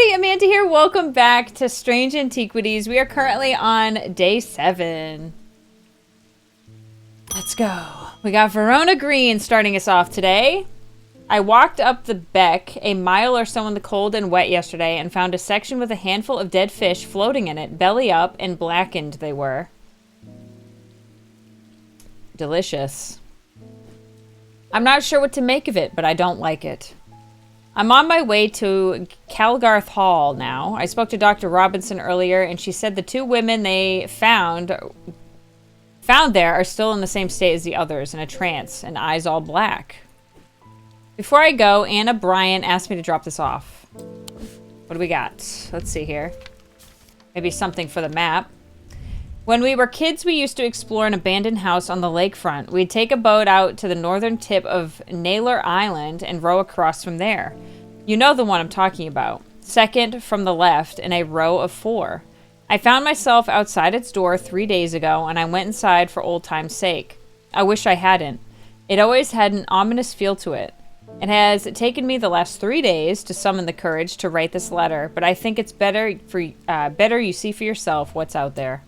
everybody, Amanda here. Welcome back to Strange Antiquities. We are currently on day 7. Let's go. We got Verona Green starting us off today. I walked up the beck a mile or so in the cold and wet yesterday and found a section with a handful of dead fish floating in it, belly up, and blackened they were. Delicious. I'm not sure what to make of it, but I don't like it. I'm on my way to Calgarth Hall now. I spoke to Dr. Robinson earlier, and she said the 2 women they found there are still in the same state as the others, in a trance, and eyes all black. Before I go, Anna Bryant asked me to drop this off. What do we got? Let's see here. Maybe something for the map. When we were kids, we used to explore an abandoned house on the lakefront. We'd take a boat out to the northern tip of Naylor Island and row across from there. You know the one I'm talking about. Second from the left in a row of 4. I found myself outside its door 3 days ago, and I went inside for old time's sake. I wish I hadn't. It always had an ominous feel to it. It has taken me the last 3 days to summon the courage to write this letter, but I think it's better you see for yourself what's out there.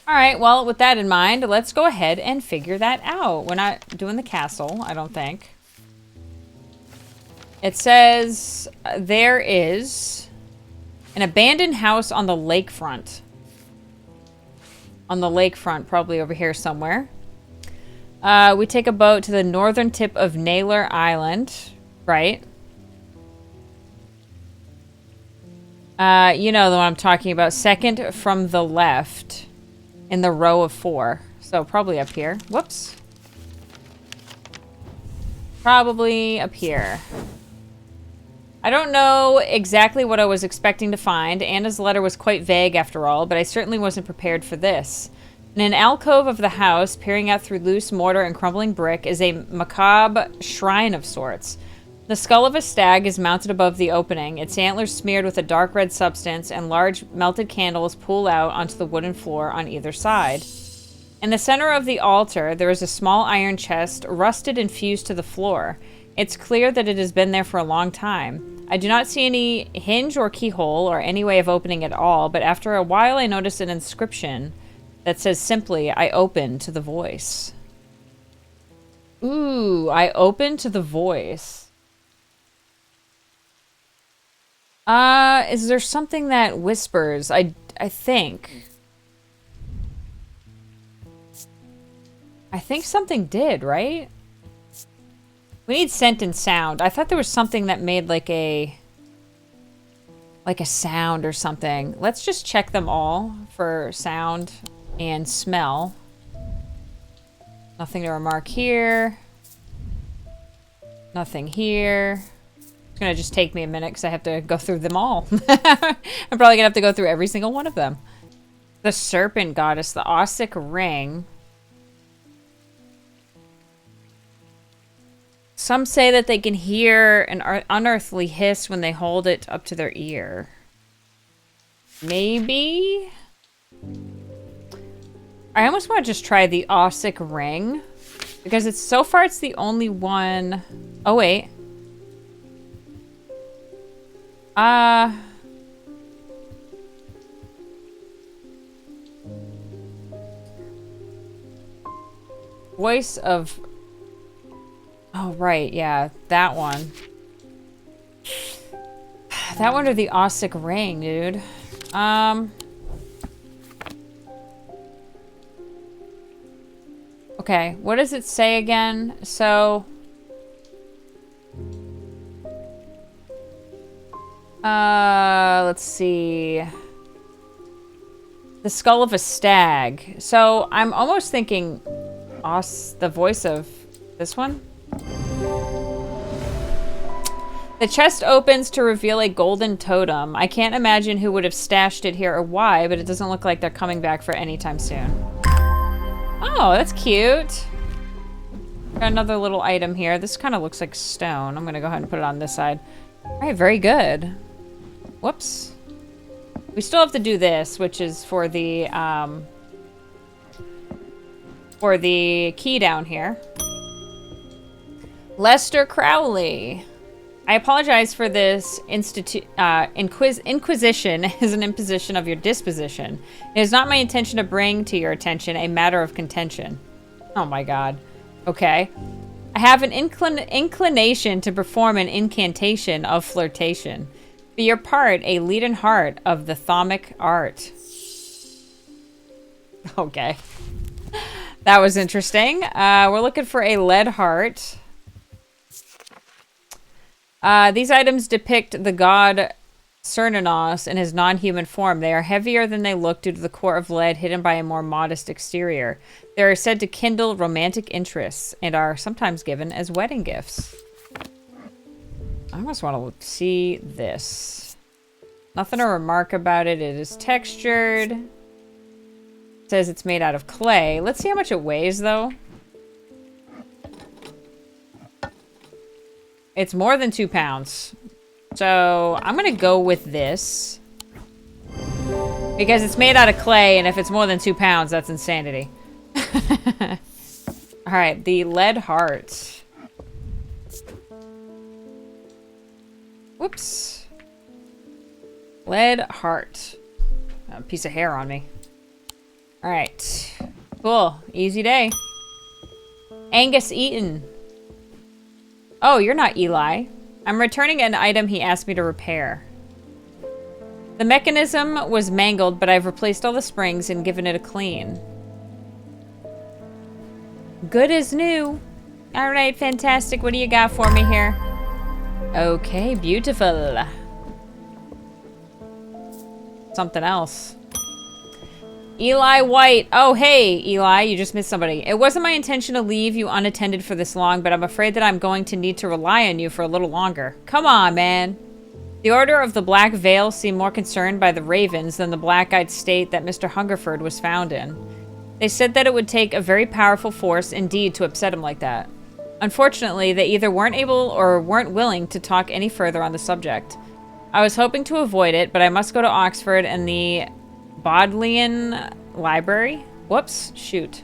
Alright, well, with that in mind, let's go ahead and figure that out. We're not doing the castle, I don't think. It says there is an abandoned house on the lakefront. On the lakefront, probably over here somewhere. We take a boat to the northern tip of Naylor Island, right? You know the one I'm talking about. Second from the left. In the row of 4. So probably up here. Whoops. Probably up here. I don't know exactly what I was expecting to find. Anna's letter was quite vague after all, but I certainly wasn't prepared for this. In an alcove of the house, peering out through loose mortar and crumbling brick, is a macabre shrine of sorts. The skull of a stag is mounted above the opening, its antlers smeared with a dark red substance, and large melted candles pool out onto the wooden floor on either side. In the center of the altar, there is a small iron chest, rusted and fused to the floor. It's clear that it has been there for a long time. I do not see any hinge or keyhole or any way of opening it at all, but after a while I notice an inscription that says simply, I open to the voice. Ooh, I open to the voice. Is there something that whispers? I think. I think something did, right? We need scent and sound. I thought there was something that made like a sound or something. Let's just check them all for sound and smell. Nothing to remark here. Nothing here. It's gonna just take me a minute because I have to go through them all. I'm probably gonna have to go through every single one of them. The serpent goddess, the Ossic ring. Some say that they can hear an unearthly hiss when they hold it up to their ear. Maybe? I almost want to just try the Ossic ring. Because it's so far it's the only one. Oh wait. Voice of... Oh, right, yeah, that one. That one or the Ossic ring, dude. Okay, what does it say again? So... let's see. The skull of a stag. So I'm almost thinking the voice of this one. The chest opens to reveal a golden totem. I can't imagine who would have stashed it here or why, but it doesn't look like they're coming back for any time soon. Oh, that's cute. Got another little item here. This kind of looks like stone. I'm gonna go ahead and put it on this side. All right, very good. Whoops. We still have to do this, which is for the key down here. Lester Crowley. I apologize for this inquisition as an imposition of your disposition. It is not my intention to bring to your attention a matter of contention. Oh my god. Okay. I have an inclination to perform an incantation of flirtation. For your part, a leaden heart of the thaumic art. Okay. That was interesting. We're looking for a lead heart. These items depict the god Cernunnos in his non-human form. They are heavier than they look due to the core of lead hidden by a more modest exterior. They are said to kindle romantic interests and are sometimes given as wedding gifts. I almost want to see this. Nothing to remark about it. It is textured. It says it's made out of clay. Let's see how much it weighs, though. It's more than 2 pounds. So I'm going to go with this. Because it's made out of clay, and if it's more than 2 pounds, that's insanity. Alright, the lead heart. Whoops. Lead heart. A piece of hair on me. Alright. Cool. Easy day. Angus Eaton. Oh, you're not Eli. I'm returning an item he asked me to repair. The mechanism was mangled, but I've replaced all the springs and given it a clean. Good as new. Alright, fantastic. What do you got for me here? Okay, beautiful. Something else. Eli White. Oh, hey, Eli, you just missed somebody. It wasn't my intention to leave you unattended for this long, but I'm afraid that I'm going to need to rely on you for a little longer. Come on, man. The Order of the Black Veil seemed more concerned by the ravens than the black-eyed state that Mr. Hungerford was found in. They said that it would take a very powerful force indeed to upset him like that. Unfortunately, they either weren't able or weren't willing to talk any further on the subject. I was hoping to avoid it, but I must go to Oxford and the Bodleian Library? Whoops, shoot.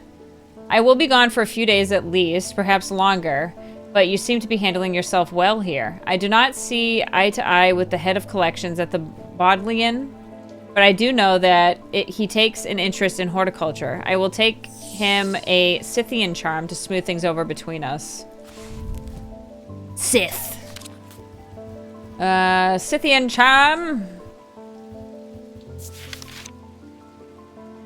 I will be gone for a few days at least, perhaps longer, but you seem to be handling yourself well here. I do not see eye to eye with the head of collections at the Bodleian, but I do know that he takes an interest in horticulture. I will take him a Scythian charm to smooth things over between us. Scyth. Scythian charm.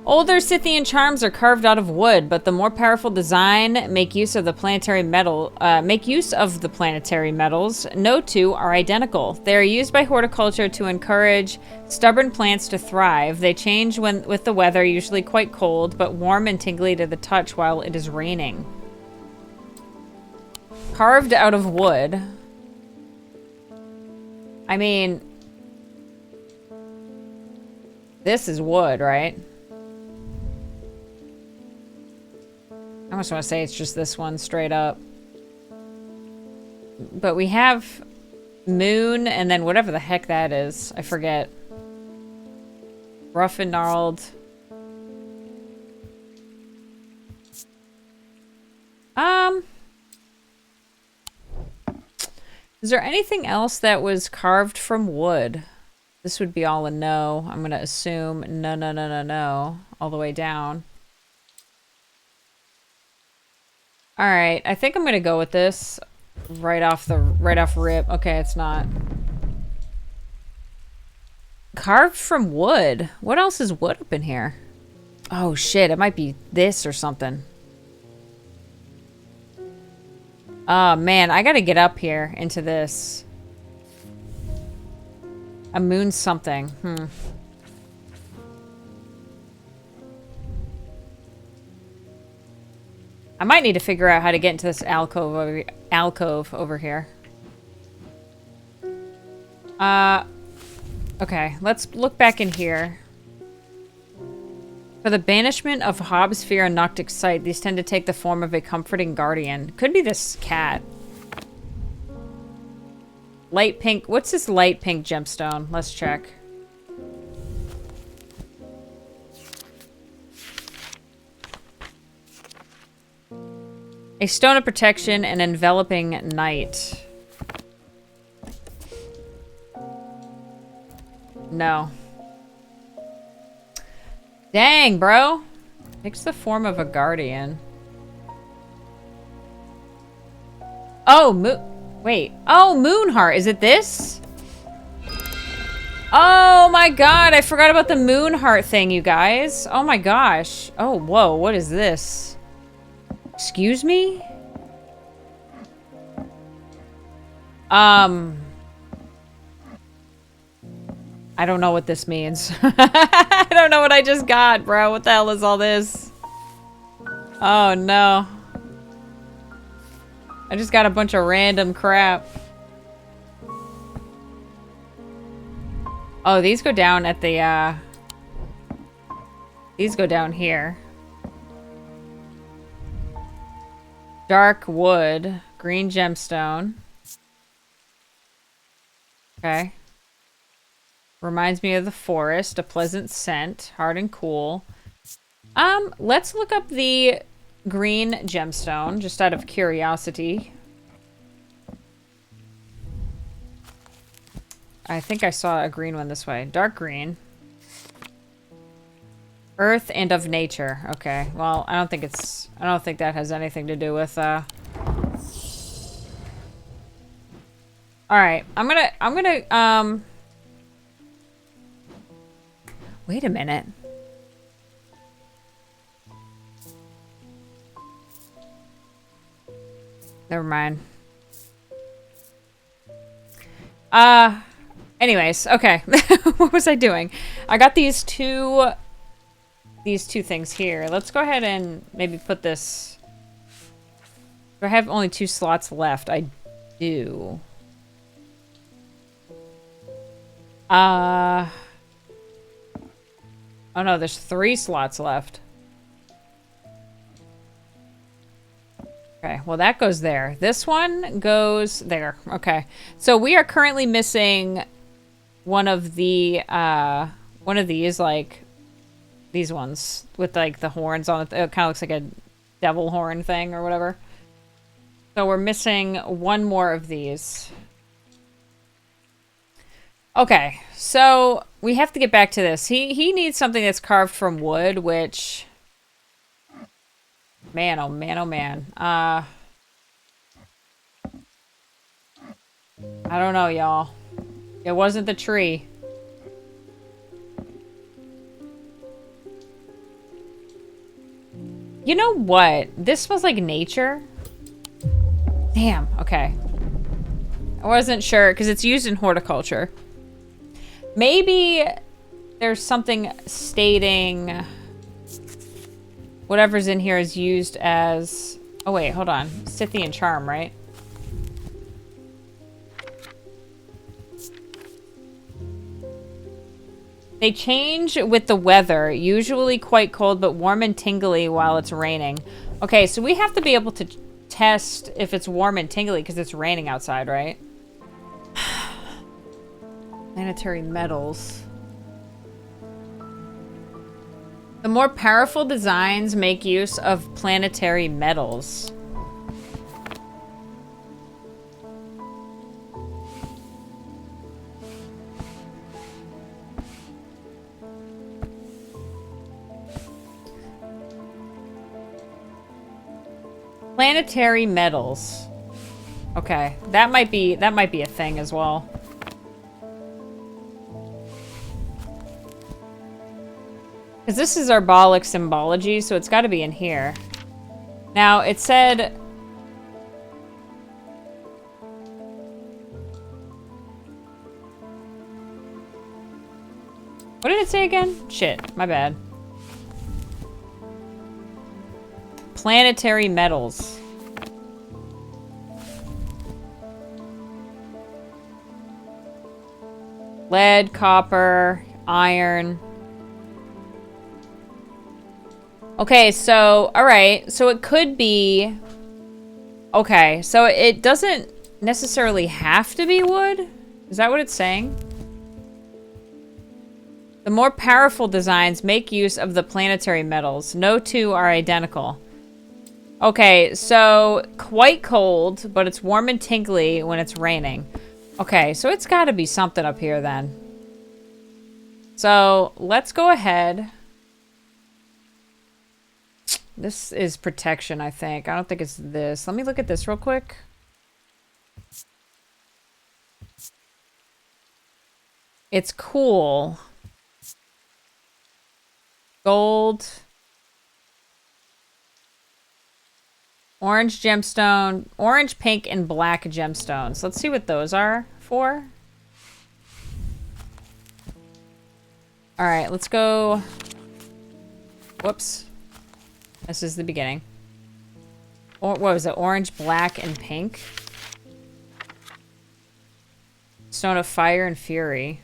Older Scythian charms are carved out of wood, but the more powerful design make use of the planetary metals. No two are identical. They are used by horticulture to encourage stubborn plants to thrive. They change with the weather, usually quite cold, but warm and tingly to the touch while it is raining. Carved out of wood. I mean, this is wood, right? I almost want to say it's just this one straight up. But we have moon and then whatever the heck that is. I forget. Rough and gnarled. Is there anything else that was carved from wood? This would be all a no. I'm going to assume no. All the way down. All right, I think I'm gonna go with this right off rip. Okay, it's not. Carved from wood. What else is wood up in here? Oh shit, it might be this or something. Oh man, I gotta get up here into this. A moon something. I might need to figure out how to get into this alcove over here. Okay, let's look back in here. For the banishment of Hobbs' fear and noctic sight, these tend to take the form of a comforting guardian. Could be this cat. Light pink. What's this light pink gemstone? Let's check. A stone of protection and enveloping night. No. Dang, bro. Takes the form of a guardian. Oh, wait. Oh, Moonheart. Is it this? Oh my god, I forgot about the Moonheart thing, you guys. Oh my gosh. Oh, whoa, what is this? Excuse me? I don't know what this means. I don't know what I just got, bro. What the hell is all this? Oh no. I just got a bunch of random crap. Oh, these go down at the, these go down here. Dark wood. Green gemstone. Okay. Reminds me of the forest. A pleasant scent. Hard and cool. Let's look up the green gemstone, just out of curiosity. I think I saw a green one this way. Dark green. Earth and of nature. Okay. Well, I don't think that has anything to do with, Alright. I'm gonna, wait a minute. Never mind. Anyways, okay. What was I doing? I got these two things here. Let's go ahead and maybe put this... Do I have only 2 slots left? I do. Oh no, there's 3 slots left. Okay, well that goes there. This one goes there. Okay. So we are currently missing one of these, like, these ones with, like, the horns on it. It kind of looks like a devil horn thing or whatever. So we're missing one more of these. Okay, so we have to get back to this. He needs something that's carved from wood, which... Man, oh man, oh man. I don't know, y'all. It wasn't the tree. You know what? This smells like nature. Damn, okay. I wasn't sure, because it's used in horticulture. Maybe there's something stating whatever's in here is used as... Oh wait, hold on. Scythian charm, right? They change with the weather, usually quite cold but warm and tingly while it's raining. Okay, so we have to be able to test if it's warm and tingly because it's raining outside, right? Planetary metals. The more powerful designs make use of planetary metals. Planetary metals. Okay, that might be a thing as well. Because this is arbolic symbology, so it's got to be in here. Now, it said... What did it say again? Shit, my bad. Planetary metals. Lead, copper, iron. Okay, so, alright. So it could be... Okay, so it doesn't necessarily have to be wood? Is that what it's saying? The more powerful designs make use of the planetary metals. No two are identical. Okay, so quite cold, but it's warm and tingly when it's raining. Okay, so it's got to be something up here then. So let's go ahead. This is protection, I think. I don't think it's this. Let me look at this real quick. It's cool. Gold. Orange gemstone. Orange, pink, and black gemstones. Let's see what those are for. Alright, let's go. Whoops. This is the beginning. Or what was it? Orange, black, and pink. Stone of fire and fury.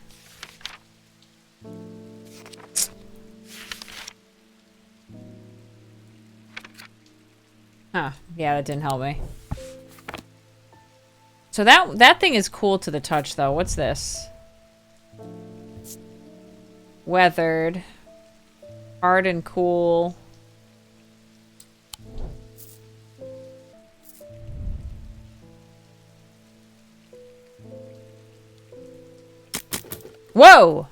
Huh. Yeah, that didn't help me. So that thing is cool to the touch, though. What's this? Weathered. Hard and cool. Whoa!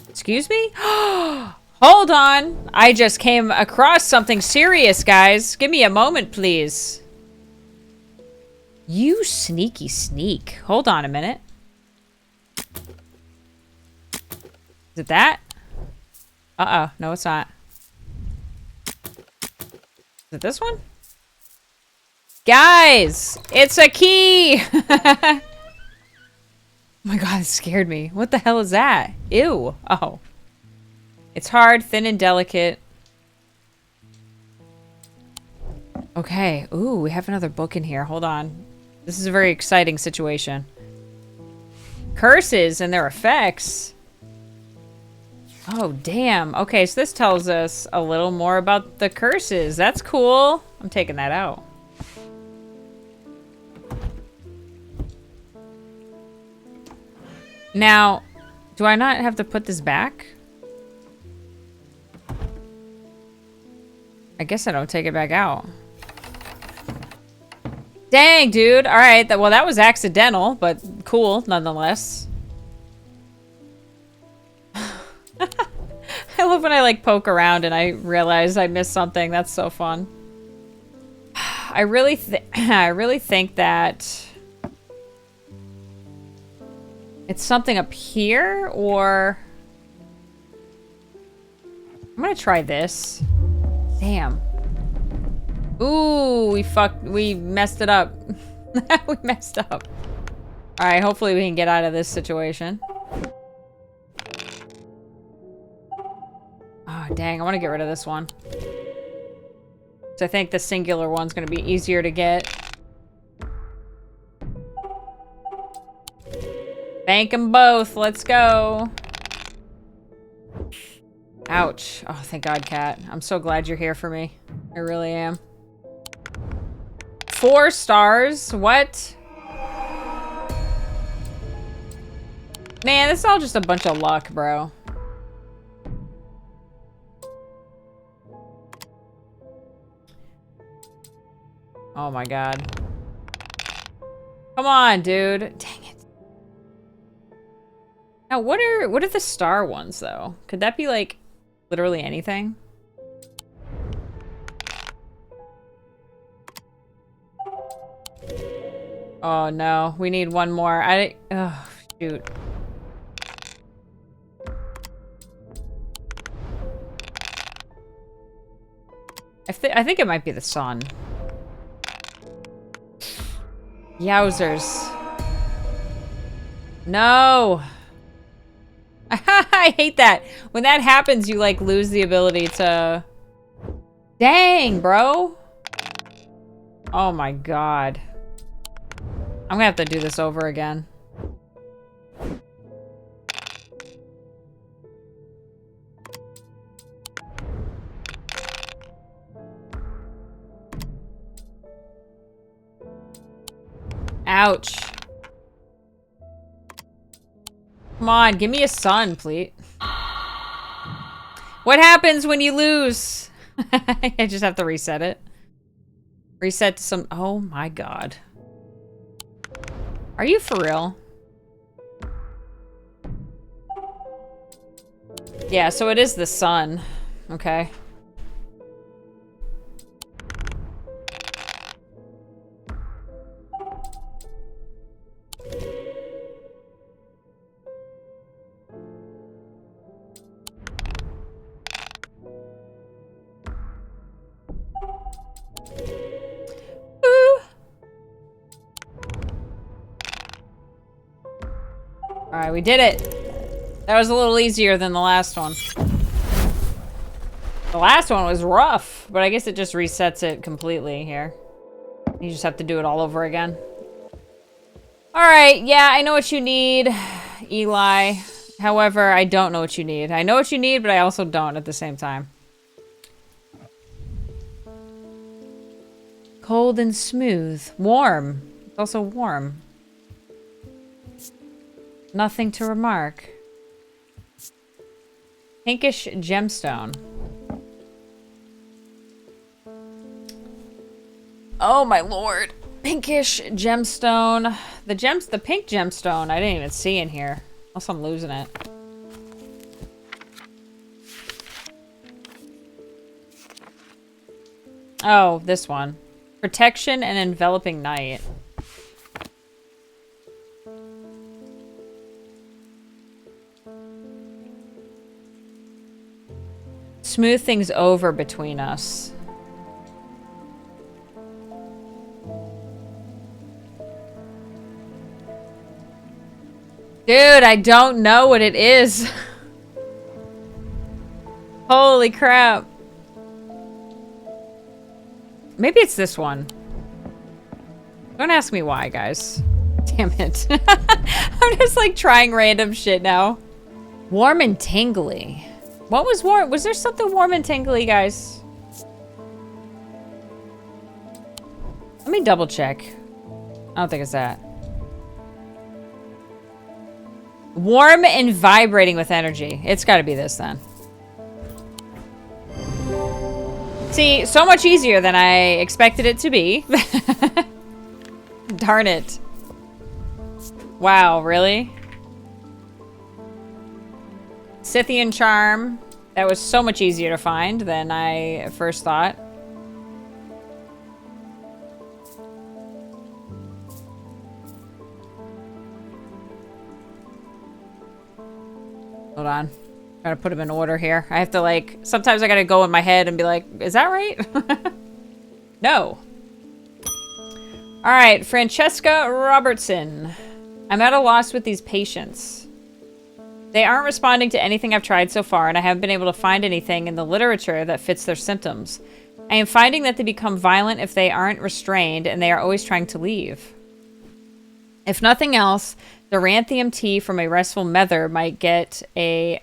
Excuse me? Hold on. I just came across something serious, guys. Give me a moment, please. You sneaky sneak. Hold on a minute. Is it that? Uh-oh. No, it's not. Is it this one? Guys! It's a key! Oh my god, it scared me. What the hell is that? Ew. Oh. It's hard, thin, and delicate. Okay. Ooh, we have another book in here. Hold on. This is a very exciting situation. Curses and their effects. Oh, damn. Okay, so this tells us a little more about the curses. That's cool. I'm taking that out. Now, do I not have to put this back? I guess I don't take it back out. Dang, dude. All right. Well, that was accidental, but cool nonetheless. I love when I like poke around and I realize I missed something. That's so fun. I really think that it's something up here, or I'm gonna try this. Damn. Ooh, we messed it up. We messed up. All right, hopefully we can get out of this situation. Oh, dang, I want to get rid of this one. So I think the singular one's going to be easier to get. Bank them both. Let's go. Ouch. Oh, thank God, Cat. I'm so glad you're here for me. I really am. 4 stars? What? Man, this is all just a bunch of luck, bro. Oh my God. Come on, dude. Dang it. Now, what are the star ones, though? Could that be, like, literally anything? Oh, no. We need one more. Oh, shoot. I think it might be the sun. Yowzers. No! I hate that. When that happens, you, like, lose the ability to... Dang, bro! Oh my God. I'm gonna have to do this over again. Ouch. Come on, give me a sun, please. What happens when you lose? I just have to reset it. Reset to some... Oh my God. Are you for real? Yeah, so it is the sun. Okay. Alright, we did it. That was a little easier than the last one. The last one was rough, but I guess it just resets it completely here. You just have to do it all over again. Alright, yeah, I know what you need, Eli. However, I don't know what you need. I know what you need, but I also don't at the same time. Cold and smooth. Warm. It's also warm. Nothing to remark. Pinkish gemstone. Oh my lord. Pinkish gemstone. The pink gemstone I didn't even see in here. Unless I'm losing it. Oh, this one. Protection and enveloping night. Smooth things over between us. Dude, I don't know what it is. Holy crap. Maybe it's this one. Don't ask me why, guys. Damn it. I'm just like trying random shit now. Warm and tingly. What was warm? Was there something warm and tingly, guys? Let me double check. I don't think it's that. Warm and vibrating with energy. It's got to be this then. See, so much easier than I expected it to be. Darn it. Wow, really? Scythian charm. That was so much easier to find than I first thought. Hold on. Trying to put them in order here. I have to like, sometimes I gotta go in my head and be like, is that right? No. All right, Francesca Robertson. I'm at a loss with these patients. They aren't responding to anything I've tried so far, and I haven't been able to find anything in the literature that fits their symptoms. I am finding that they become violent if they aren't restrained, and they are always trying to leave. If nothing else, the Ranthium tea from a restful mether might get a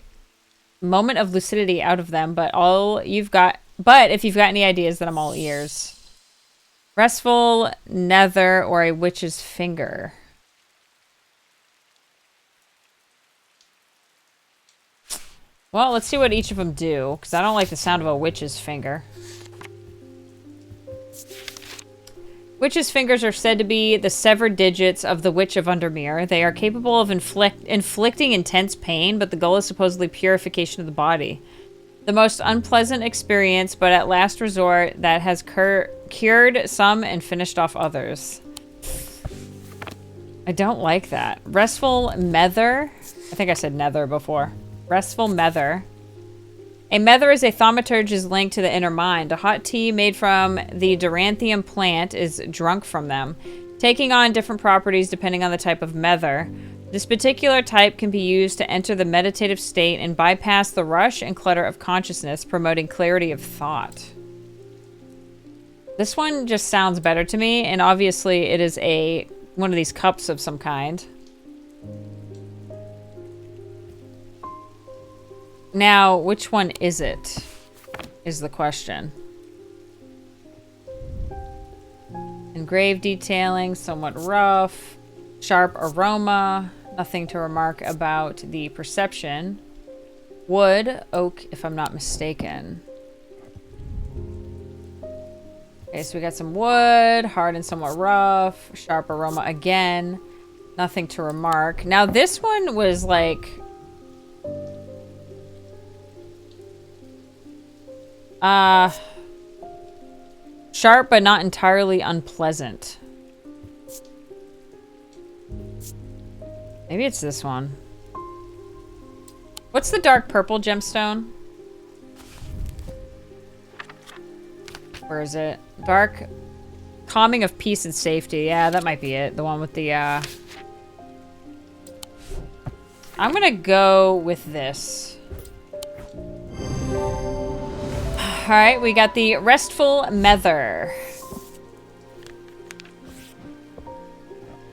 moment of lucidity out of them, but if you've got any ideas, then I'm all ears. Restful nether or a witch's finger. Well, let's see what each of them do, because I don't like the sound of a witch's finger. Witch's fingers are said to be the severed digits of the Witch of Undermere. They are capable of inflicting intense pain, but the goal is supposedly purification of the body. The most unpleasant experience, but at last resort, that has cured some and finished off others. I don't like that. Restful Mether. I think I said nether before. Restful Mether. A mether is a thaumaturge's link to the inner mind. A hot tea made from the Duranthium plant is drunk from them, taking on different properties depending on the type of mether. This particular type can be used to enter the meditative state and bypass the rush and clutter of consciousness, promoting clarity of thought. This one just sounds better to me, and obviously it is one of these cups of some kind. Now, which one is it? Is the question. Engraved detailing, somewhat rough. Sharp aroma. Nothing to remark about the perception. Wood, oak, if I'm not mistaken. Okay, so we got some wood, hard and somewhat rough. Sharp aroma again. Nothing to remark. Now, this one was like... Sharp, but not entirely unpleasant. Maybe it's this one. What's the dark purple gemstone? Where is it? Dark calming of peace and safety. Yeah, that might be it. The one with the, I'm gonna go with this. Alright, we got the Restful Mether.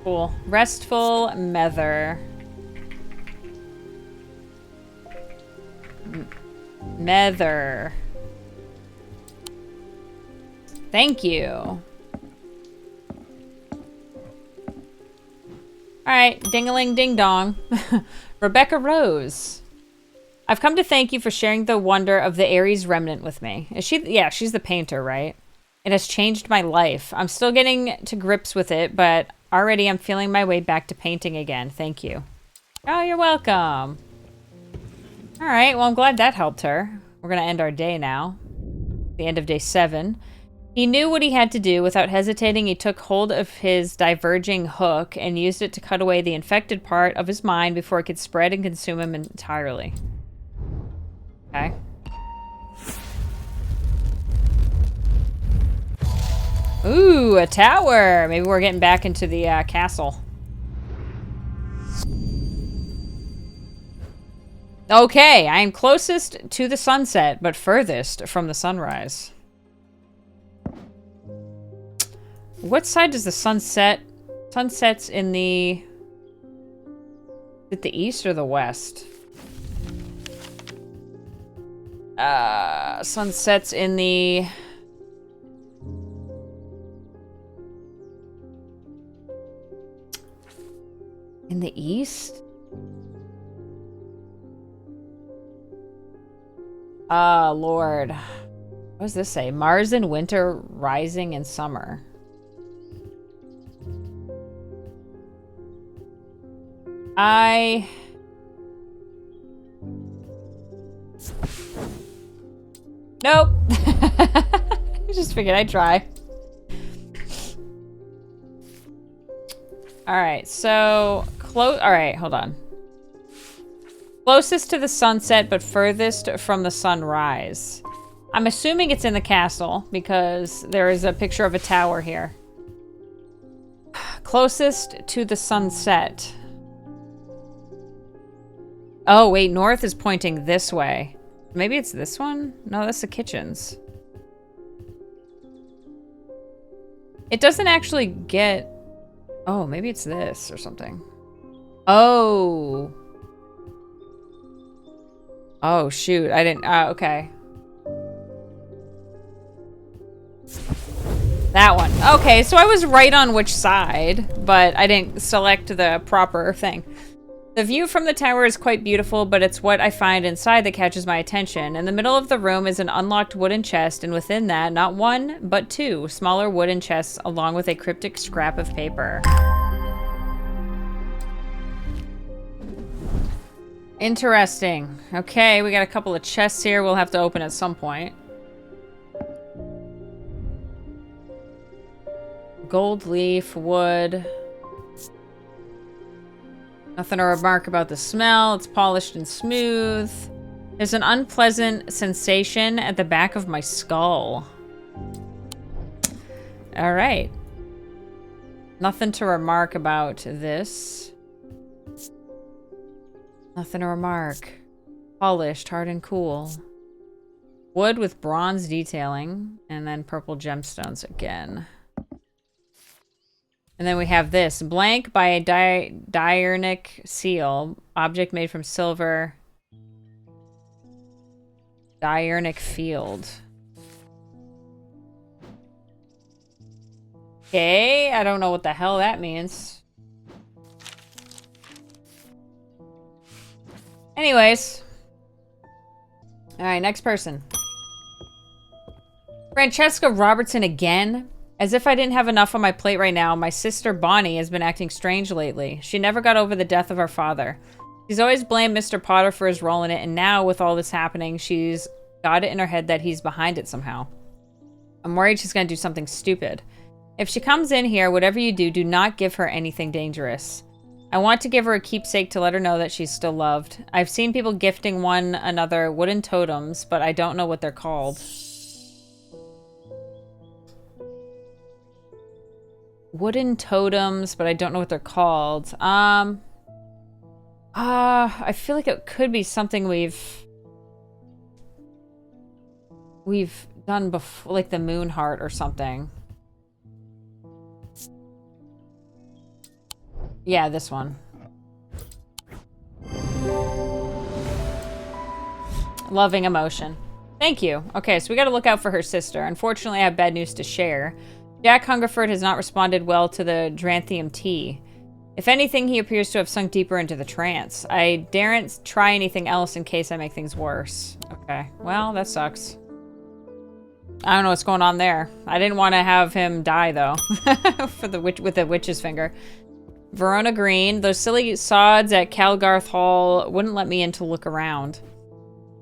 Cool. Restful Mether. Mether. Thank you. Alright, ding-a-ling ding-dong. Rebecca Rose. I've come to thank you for sharing the wonder of the Ares remnant with me. Is she? Yeah, she's the painter, right? It has changed my life. I'm still getting to grips with it, but already I'm feeling my way back to painting again. Thank you. Oh, you're welcome. Alright, well, I'm glad that helped her. We're gonna end our day now. The end of day 7. He knew what he had to do. Without hesitating, he took hold of his diverging hook and used it to cut away the infected part of his mind before it could spread and consume him entirely. Okay. Ooh, a tower! Maybe we're getting back into the castle. Okay, I am closest to the sunset, but furthest from the sunrise. What side does the sunset? Sunset's in the... Is it the east or the west? Sunset's in the... In the east? Lord. What does this say? Mars in winter, rising in summer. Nope. I just figured I'd try. Alright, so... Alright, hold on. Closest to the sunset, but furthest from the sunrise. I'm assuming it's in the castle, because there is a picture of a tower here. Closest to the sunset. Oh, wait, north is pointing this way. Maybe it's this one? No, that's the kitchens. It doesn't actually get... Oh, maybe it's this or something. Oh. Oh, shoot. I didn't... okay. That one. Okay, so I was right on which side, but I didn't select the proper thing. The view from the tower is quite beautiful, but it's what I find inside that catches my attention. In the middle of the room is an unlocked wooden chest, and within that, not one, but 2 smaller wooden chests, along with a cryptic scrap of paper. Interesting. Okay, we got a couple of chests here we'll have to open at some point. Gold leaf, wood. Nothing to remark about the smell. It's polished and smooth. There's an unpleasant sensation at the back of my skull. All right. Nothing to remark about this. Nothing to remark. Polished, hard and cool. Wood with bronze detailing. And then purple gemstones again. And then we have this. Blank by a diurnic seal. Object made from silver. Diurnic field. Okay, I don't know what the hell that means. Anyways. Alright, next person. Francesca Robertson again? As if I didn't have enough on my plate right now, my sister Bonnie has been acting strange lately. She never got over the death of our father. She's always blamed Mr. Potter for his role in it, and now, with all this happening, she's got it in her head that he's behind it somehow. I'm worried she's gonna do something stupid. If she comes in here, whatever you do, do not give her anything dangerous. I want to give her a keepsake to let her know that she's still loved. I've seen people gifting one another wooden totems, but I don't know what they're called. Wooden totems, but I don't know what they're called. I feel like it could be something we've done before, like the moon heart or something. Yeah, this one. Loving emotion. Thank you. Okay, so we gotta look out for her sister. Unfortunately, I have bad news to share. Jack Hungerford has not responded well to the Dranthium tea. If anything, he appears to have sunk deeper into the trance. I daren't try anything else in case I make things worse. Okay, well, that sucks. I don't know what's going on there. I didn't want to have him die, though, for the witch with the witch's finger. Verona Green. Those silly sods at Calgarth Hall wouldn't let me in to look around.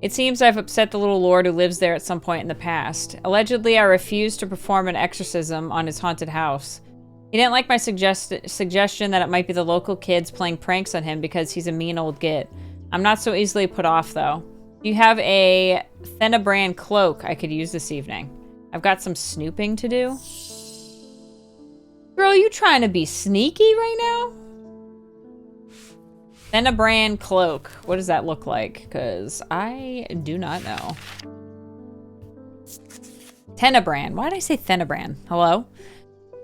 It seems I've upset the little lord who lives there at some point in the past. Allegedly, I refused to perform an exorcism on his haunted house. He didn't like my suggestion that it might be the local kids playing pranks on him because he's a mean old git. I'm not so easily put off, though. Do you have a Thenebrand cloak I could use this evening? I've got some snooping to do. Girl, you trying to be sneaky right now? Thenebrand cloak. What does that look like? Because I do not know. Thenebrand. Why did I say Thenebrand? Hello?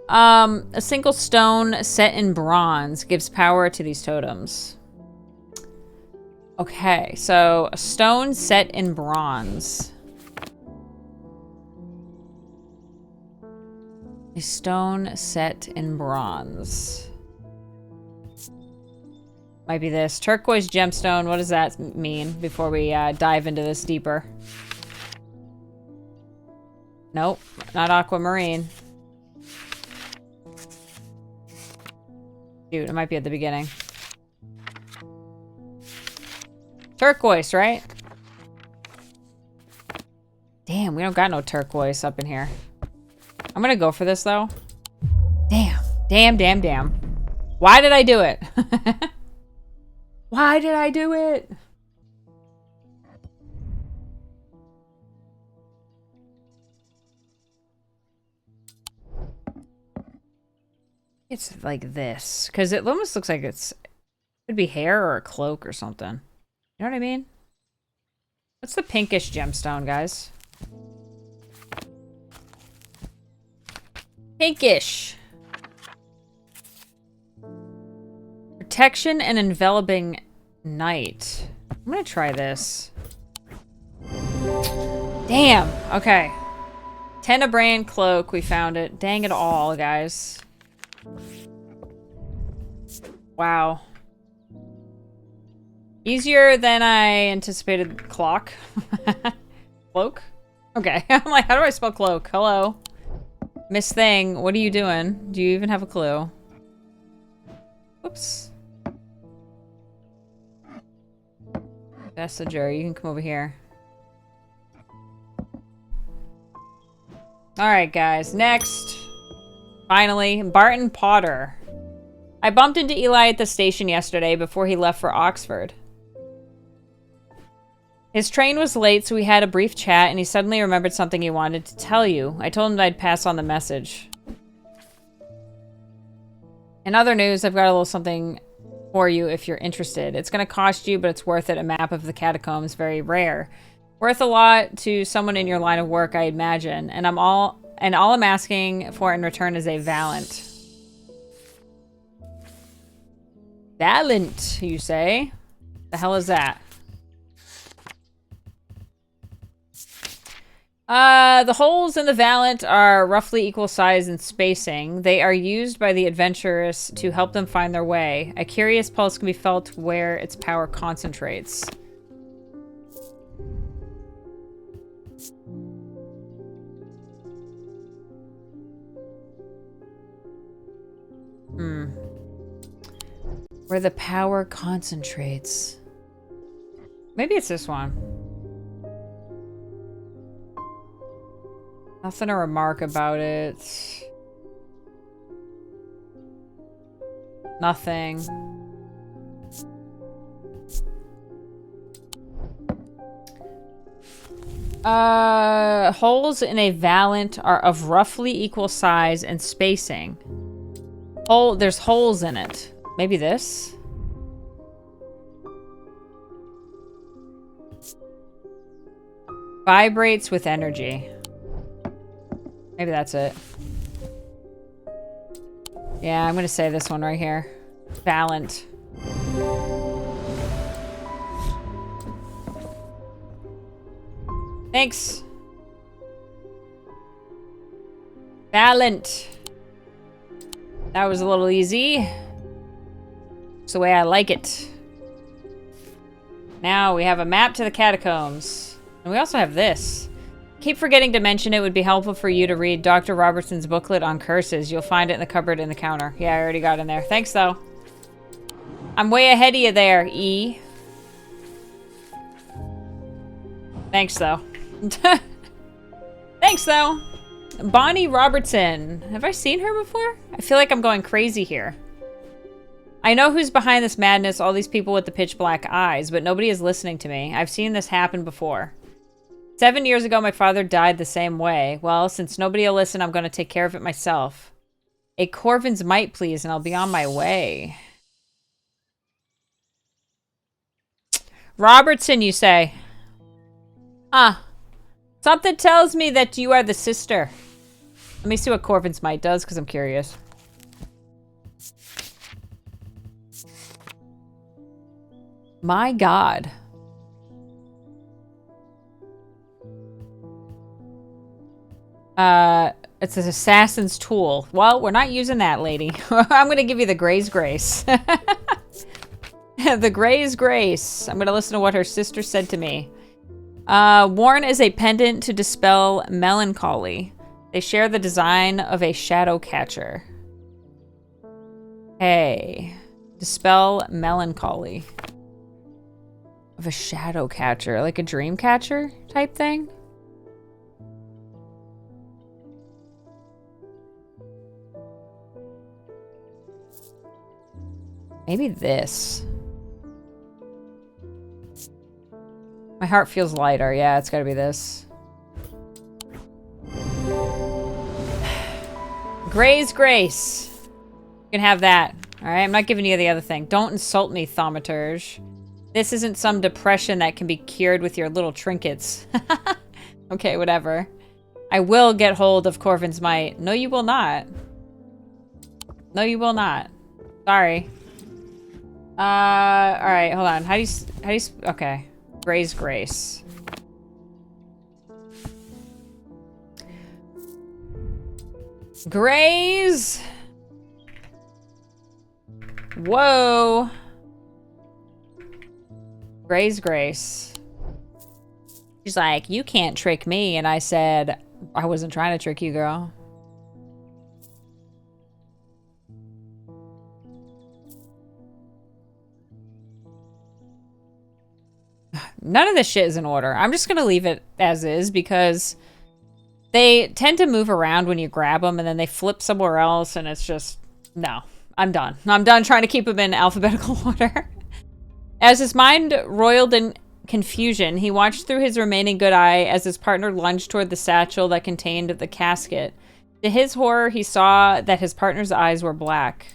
A single stone set in bronze gives power to these totems. Okay, so a stone set in bronze. A stone set in bronze. Might be this. Turquoise gemstone. What does that mean before we dive into this deeper? Nope, not aquamarine. Dude, it might be at the beginning. Turquoise, right? Damn, we don't got no turquoise up in here. I'm gonna go for this, though. Damn. Damn, damn, damn. Why did I do it? Why did I do it? It's like this. Because it almost looks like it could be hair or a cloak or something. You know what I mean? What's the pinkish gemstone, guys? Pinkish. Protection and enveloping night. I'm gonna try this. Damn. Okay. Thenebrand cloak. We found it. Dang it all, guys. Wow. Easier than I anticipated. Clock. Cloak? Okay. I'm like, how do I spell cloak? Hello. Miss Thing, what are you doing? Do you even have a clue? Whoops. Messenger, you can come over here. Alright, guys. Next. Finally, Barton Potter. I bumped into Eli at the station yesterday before he left for Oxford. His train was late, so we had a brief chat, and he suddenly remembered something he wanted to tell you. I told him that I'd pass on the message. In other news, I've got a little something for you if you're interested. It's going to cost you, but it's worth it. A map of the catacombs, very rare. Worth a lot to someone in your line of work, I imagine. And all I'm asking for in return is a Valant. Valant, you say? The hell is that? The holes in the Valant are roughly equal size and spacing. They are used by the adventurous to help them find their way. A curious pulse can be felt where its power concentrates. Where the power concentrates. Maybe it's this one. Nothing to remark about it. Nothing. Holes in a valent are of roughly equal size and spacing. There's holes in it. Maybe this? Vibrates with energy. Maybe that's it. Yeah, I'm gonna say this one right here. Valent. Thanks. Valent. That was a little easy. It's the way I like it. Now we have a map to the catacombs. And we also have this. Keep forgetting to mention it would be helpful for you to read Dr. Robertson's booklet on curses. You'll find it in the cupboard in the counter. Yeah, I already got in there. Thanks, though. I'm way ahead of you there, E. Thanks, though. Thanks, though. Bonnie Robertson. Have I seen her before? I feel like I'm going crazy here. I know who's behind this madness, all these people with the pitch black eyes, but nobody is listening to me. I've seen this happen before. 7 years ago, my father died the same way. Well, since nobody will listen, I'm going to take care of it myself. A Corvin's Might, please, and I'll be on my way. Robertson, you say? Ah. Something tells me that you are the sister. Let me see what Corvin's Might does, because I'm curious. My God. It's an assassin's tool. Well, we're not using that, lady. I'm going to give you the Gray's Grace. The Gray's Grace. I'm going to listen to what her sister said to me. Worn as a pendant to dispel melancholy. They share the design of a shadow catcher. Hey. Dispel melancholy. Of a shadow catcher. Like a dream catcher type thing? Maybe this. My heart feels lighter. Yeah, it's gotta be this. Gray's Grace. You can have that. Alright, I'm not giving you the other thing. Don't insult me, Thaumaturge. This isn't some depression that can be cured with your little trinkets. Okay, whatever. I will get hold of Corvin's Might. No, you will not. No, you will not. Sorry. Alright, hold on. How do you, okay. Gray's Grace. Gray's. Whoa. Gray's Grace. She's like, you can't trick me. And I said, I wasn't trying to trick you, girl. None of this shit is in order. I'm just going to leave it as is because they tend to move around when you grab them and then they flip somewhere else and it's just, no. I'm done. I'm done trying to keep them in alphabetical order. As his mind roiled in confusion, he watched through his remaining good eye as his partner lunged toward the satchel that contained the casket. To his horror, he saw that his partner's eyes were black.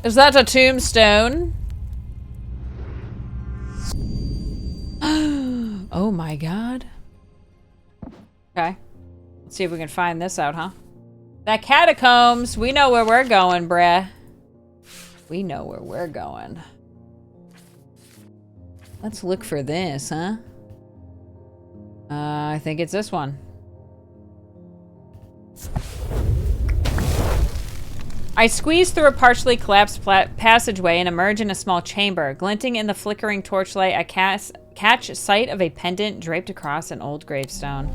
Is that a tombstone? Oh my God. Okay. Let's see if we can find this out, huh? That catacombs. We know where we're going, bruh. We know where we're going. Let's look for this, huh? I think it's this one. I squeeze through a partially collapsed passageway and emerge in a small chamber. Glinting in the flickering torchlight, I catch sight of a pendant draped across an old gravestone.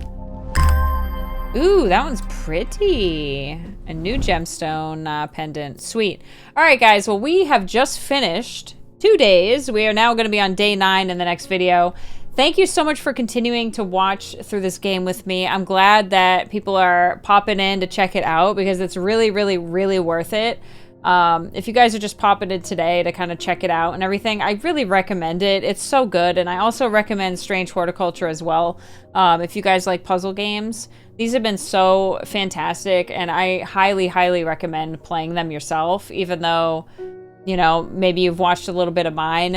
Ooh, that one's pretty. A new gemstone pendant. Sweet. All right, guys. Well, we have just finished 2 days. We are now going to be on day 9 in the next video. Thank you so much for continuing to watch through this game with me. I'm glad that people are popping in to check it out because it's really, really, really worth it. If you guys are just popping in today to kind of check it out and everything, I really recommend it. It's so good. And I also recommend Strange Horticulture as well. If you guys like puzzle games, these have been so fantastic. And I highly, highly recommend playing them yourself, even though, you know, maybe you've watched a little bit of mine.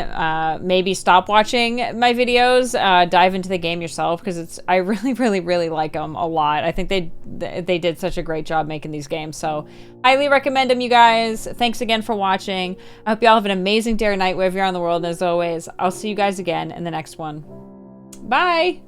Maybe stop watching my videos, dive into the game yourself, because I really, really, really like them a lot. I think they did such a great job making these games, so highly recommend them, you guys. Thanks again for watching. I hope y'all have an amazing day or night wherever you are in the world, and as always, I'll see you guys again in the next one. Bye!